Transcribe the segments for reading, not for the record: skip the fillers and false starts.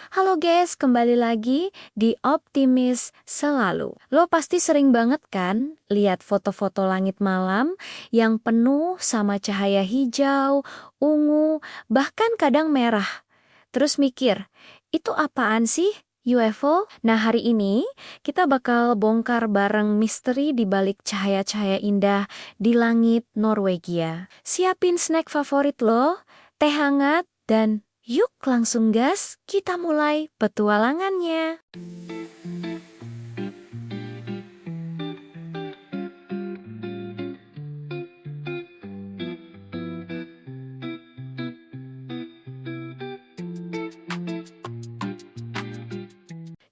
Halo guys, kembali lagi di Optimis Selalu. Lo pasti sering banget kan lihat foto-foto langit malam yang penuh sama cahaya hijau, ungu, bahkan kadang merah. Terus mikir, itu apaan sih? UFO? Nah, hari ini kita bakal bongkar bareng misteri di balik cahaya-cahaya indah di langit Norwegia. Siapin snack favorit lo, teh hangat, dan yuk langsung gas, kita mulai petualangannya.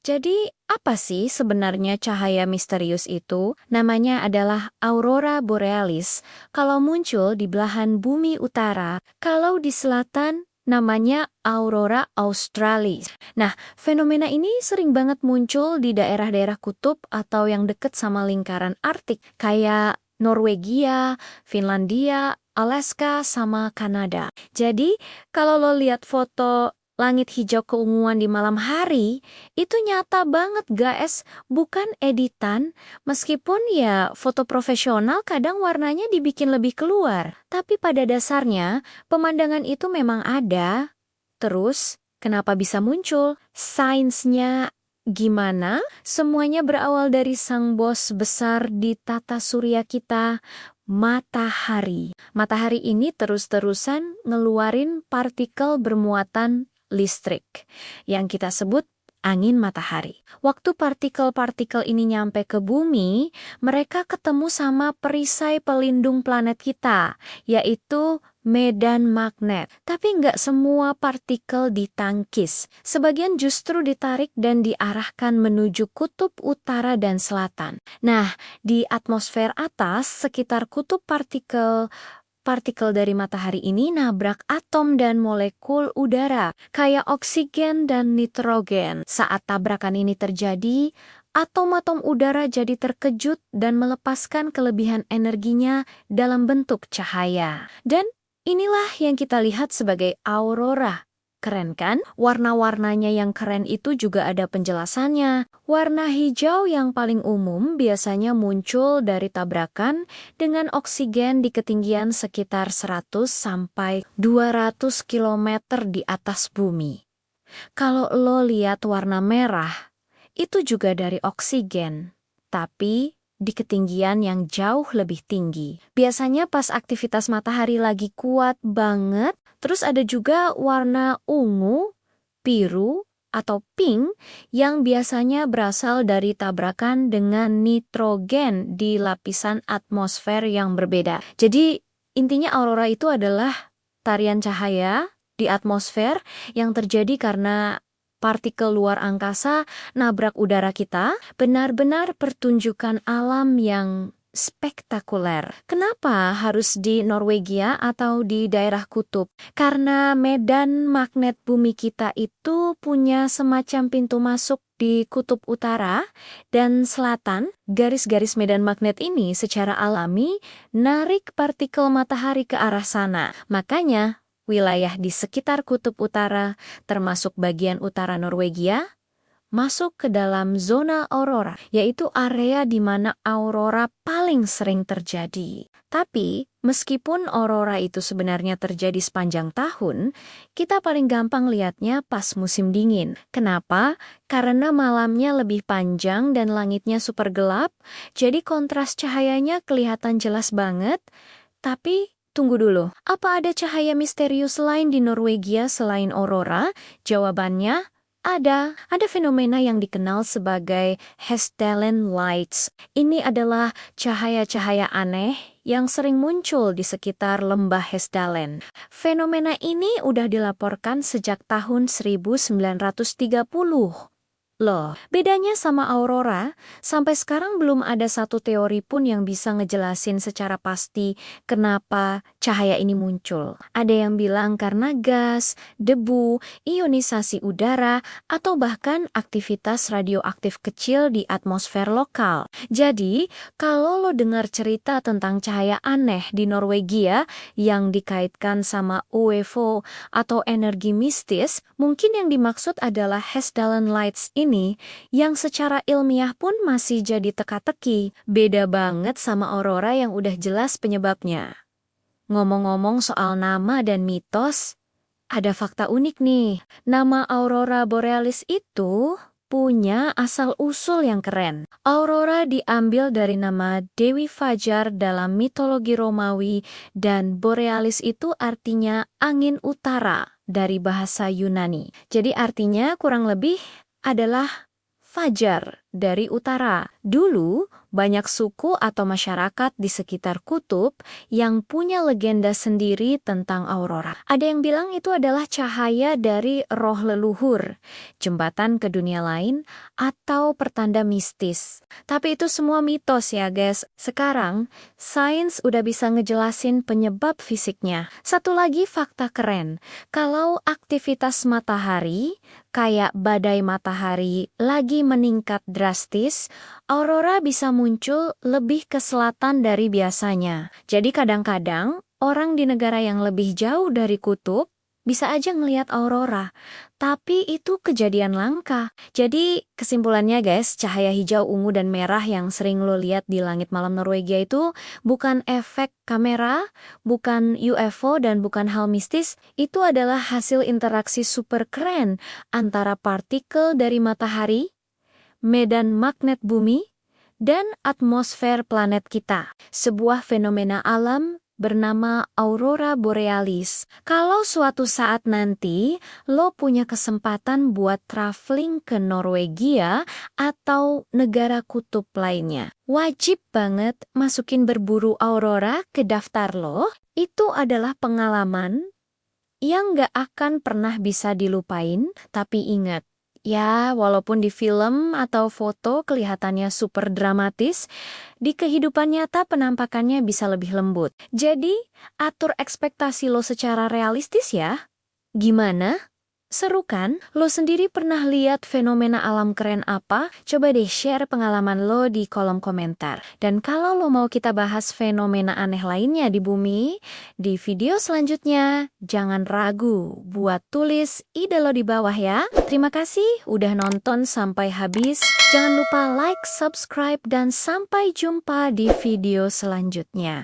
Jadi, apa sih sebenarnya cahaya misterius itu? Namanya adalah aurora borealis. Kalau muncul di belahan bumi utara, kalau di selatan namanya aurora australis. Nah, fenomena ini sering banget muncul di daerah-daerah kutub atau yang dekat sama lingkaran Arktik, kayak Norwegia, Finlandia, Alaska, sama Kanada. Jadi, kalau lo lihat foto langit hijau keunguan di malam hari, itu nyata banget guys, bukan editan. Meskipun ya foto profesional kadang warnanya dibikin lebih keluar. Tapi pada dasarnya, pemandangan itu memang ada. Terus, kenapa bisa muncul? Sainsnya gimana? Semuanya berawal dari sang bos besar di tata surya kita, matahari. Matahari ini terus-terusan ngeluarin partikel bermuatan listrik yang kita sebut angin matahari. Waktu partikel-partikel ini nyampe ke bumi, mereka ketemu sama perisai pelindung planet kita, yaitu medan magnet. Tapi nggak semua partikel ditangkis. Sebagian justru ditarik dan diarahkan menuju kutub utara dan selatan. Nah, di atmosfer atas, sekitar kutub partikel dari matahari ini nabrak atom dan molekul udara, kayak oksigen dan nitrogen. Saat tabrakan ini terjadi, atom-atom udara jadi terkejut dan melepaskan kelebihan energinya dalam bentuk cahaya. Dan inilah yang kita lihat sebagai aurora. Keren kan? Warna-warnanya yang keren itu juga ada penjelasannya. Warna hijau yang paling umum biasanya muncul dari tabrakan dengan oksigen di ketinggian sekitar 100 sampai 200 km di atas bumi. Kalau lo lihat warna merah, itu juga dari oksigen, tapi di ketinggian yang jauh lebih tinggi. Biasanya pas aktivitas matahari lagi kuat banget. Terus ada juga warna ungu, biru, atau pink yang biasanya berasal dari tabrakan dengan nitrogen di lapisan atmosfer yang berbeda. Jadi intinya aurora itu adalah tarian cahaya di atmosfer yang terjadi karena partikel luar angkasa nabrak udara kita, benar-benar pertunjukan alam yang spektakuler. Kenapa harus di Norwegia atau di daerah kutub? Karena medan magnet bumi kita itu punya semacam pintu masuk di kutub utara dan selatan. Garis-garis medan magnet ini secara alami narik partikel matahari ke arah sana. Makanya, wilayah di sekitar kutub utara, termasuk bagian utara Norwegia, masuk ke dalam zona aurora, yaitu area di mana aurora paling sering terjadi. Tapi, meskipun aurora itu sebenarnya terjadi sepanjang tahun, kita paling gampang lihatnya pas musim dingin. Kenapa? Karena malamnya lebih panjang dan langitnya super gelap, jadi kontras cahayanya kelihatan jelas banget. Tapi, tunggu dulu, apa ada cahaya misterius lain di Norwegia selain aurora? Jawabannya, ada fenomena yang dikenal sebagai Hessdalen Lights. Ini adalah cahaya-cahaya aneh yang sering muncul di sekitar lembah Hessdalen. Fenomena ini udah dilaporkan sejak tahun 1930. Loh, bedanya sama aurora, sampai sekarang belum ada satu teori pun yang bisa ngejelasin secara pasti kenapa cahaya ini muncul. Ada yang bilang karena gas, debu, ionisasi udara, atau bahkan aktivitas radioaktif kecil di atmosfer lokal. Jadi, kalau lo dengar cerita tentang cahaya aneh di Norwegia yang dikaitkan sama UFO atau energi mistis, mungkin yang dimaksud adalah Hessdalen Lights ini yang secara ilmiah pun masih jadi teka-teki. Beda banget sama aurora yang udah jelas penyebabnya. Ngomong-ngomong soal nama dan mitos, ada fakta unik nih. Nama Aurora Borealis itu punya asal-usul yang keren. Aurora diambil dari nama Dewi Fajar dalam mitologi Romawi dan Borealis itu artinya angin utara dari bahasa Yunani. Jadi artinya kurang lebih adalah Fajar dari utara. Dulu, banyak suku atau masyarakat di sekitar kutub yang punya legenda sendiri tentang aurora. Ada yang bilang itu adalah cahaya dari roh leluhur, jembatan ke dunia lain, atau pertanda mistis. Tapi itu semua mitos ya guys. Sekarang, sains udah bisa ngejelasin penyebab fisiknya. Satu lagi fakta keren. Kalau aktivitas matahari, kayak badai matahari, lagi meningkat drastis, aurora bisa muncul lebih ke selatan dari biasanya. Jadi kadang-kadang orang di negara yang lebih jauh dari kutub bisa aja ngelihat aurora, tapi itu kejadian langka. Jadi kesimpulannya guys, cahaya hijau, ungu, dan merah yang sering lo lihat di langit malam Norwegia itu bukan efek kamera, bukan UFO, dan bukan hal mistis. Itu adalah hasil interaksi super keren antara partikel dari matahari, medan magnet bumi, dan atmosfer planet kita. Sebuah fenomena alam bernama Aurora Borealis. Kalau suatu saat nanti lo punya kesempatan buat traveling ke Norwegia atau negara kutub lainnya, wajib banget masukin berburu aurora ke daftar lo. Itu adalah pengalaman yang gak akan pernah bisa dilupain, tapi ingat, ya, walaupun di film atau foto kelihatannya super dramatis, di kehidupan nyata penampakannya bisa lebih lembut. Jadi, atur ekspektasi lo secara realistis ya. Gimana? Seru kan? Lo sendiri pernah lihat fenomena alam keren apa? Coba deh share pengalaman lo di kolom komentar. Dan kalau lo mau kita bahas fenomena aneh lainnya di bumi, di video selanjutnya, jangan ragu buat tulis ide lo di bawah ya. Terima kasih udah nonton sampai habis. Jangan lupa like, subscribe, dan sampai jumpa di video selanjutnya.